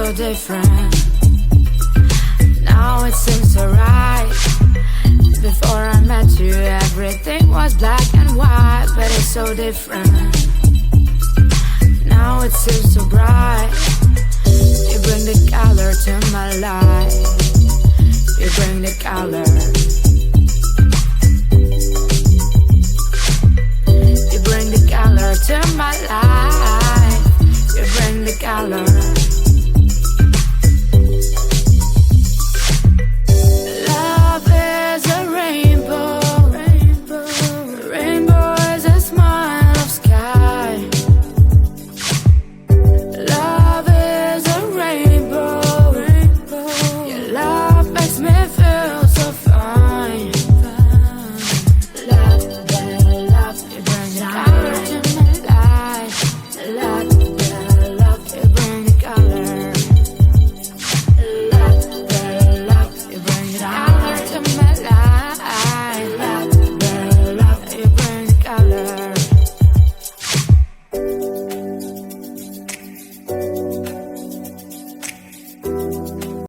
so different. Now it seems so right. Before I met you, everything was black and white, but it's so different. Now it seems so bright. You bring the color to my life. You bring the color.